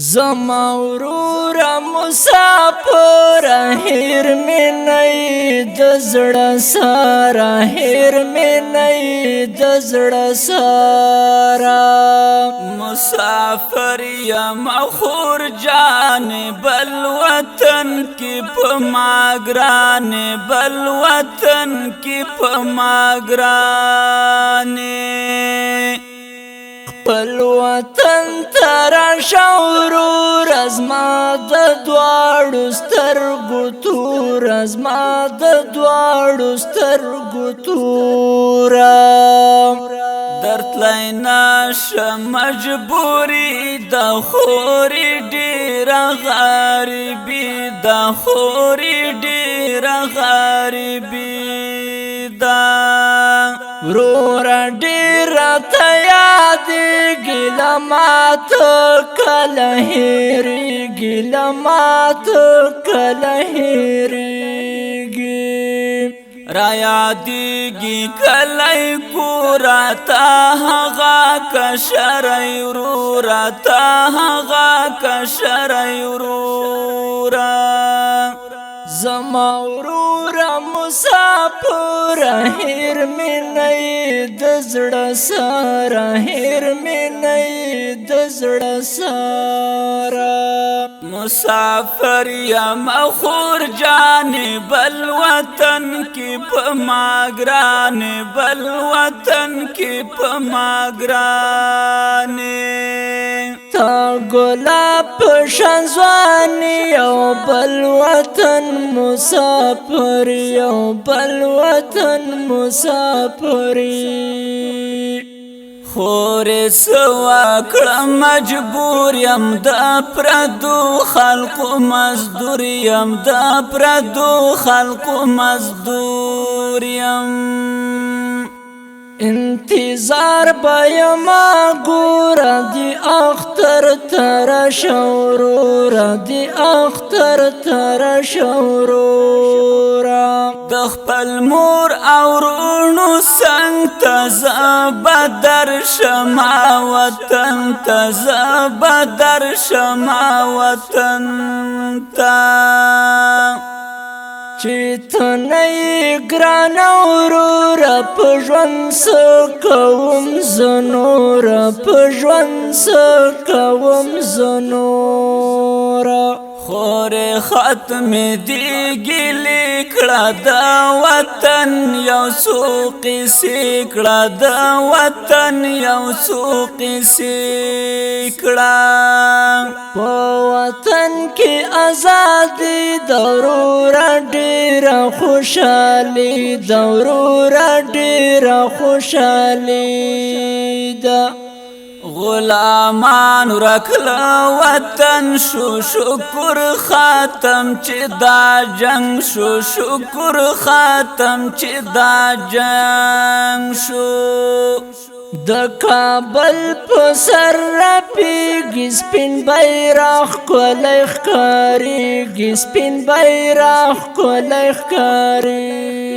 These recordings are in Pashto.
زما ورورا مسافر هیر می نئی د زړه سارا هیر می نئی د زړه سارا مسافر یم خور جان بل وطن کی پماگران بل وطن کی پماگران خپل وطن ترا شورور از ما د دواړو سترګو تور از ما د دواړو سترګو تور درتلای نشم مجبوری د خوري ډیر غریبی د خوري ډیر غریبی دا ورورا ډیر ته یادېږي له ماته کله هېرېږي له ماته کله هېرېږي را یادېږي کلی کورا ته هغه کشری ورورا ته هغه کشری ورورا زما ورورا مسافر هیر می نئی د زړه سارا هیر می نئی د زړه سارا مسافر یم خور جان بل وطن کی پماگران بل وطن کی پماگران تا گلاب شنزوانی یو بل وطن مسافر یو بل وطن مسافری خور سوا کړم مجبور یم د پردو خلقو مزدور یم د پردو خلقو مزدور یم انتظار بایما گورا دی اختر ترا شورورا دی اختر ترا شورورا د خپل مور او رونو څنګ ته زه در شما وطن ته زه در شما وطن ته چې ته نه یې ګرانه وروره په ژوند څه کوم زه نوره په ژوند څه کوم زه نوره خورې ختم دی ګیلې کړه د وطن یو څو قیسې کړه د وطن یو څو قیسې کړه په وطن کې ازادي د وروره ډېره خوشحالي د وروره ډېره خوشحالي ده غلامان ورکل وطن شو شکر ختم چې دا جنگ شو شکر ختم چې دا جنگ شو د کابل په سر رپېږي سپین بیرغ ښکلی ښکارېږي سپین بیرغ ښکلی ښکارېږي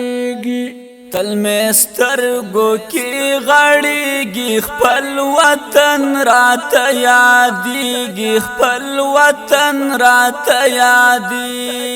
تل مې سترګو کې غړېږي خپل وطن راته یادېږي خپل وطن راته یادېږي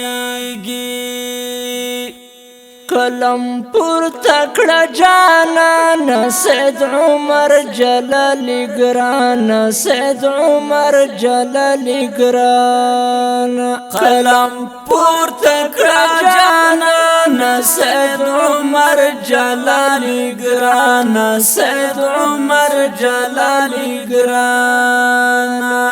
قلم پورته کړه جانانه سید عمر جلالی ګرانه سید عمر جلالی ګرانه قلم پورته کړه جانانه سید عمر جلالی ګرانه سید عمر جلالی ګرانه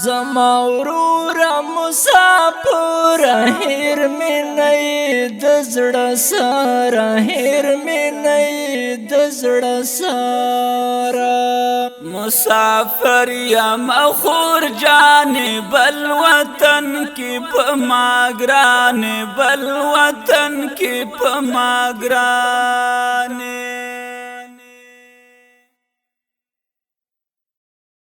زما ورورا مسافر هیر می نئی د زړه سارا هیر می نئی د زړه سارا مسافر یم خور جان بل وطن کی پماگران بل وطن کی پماگران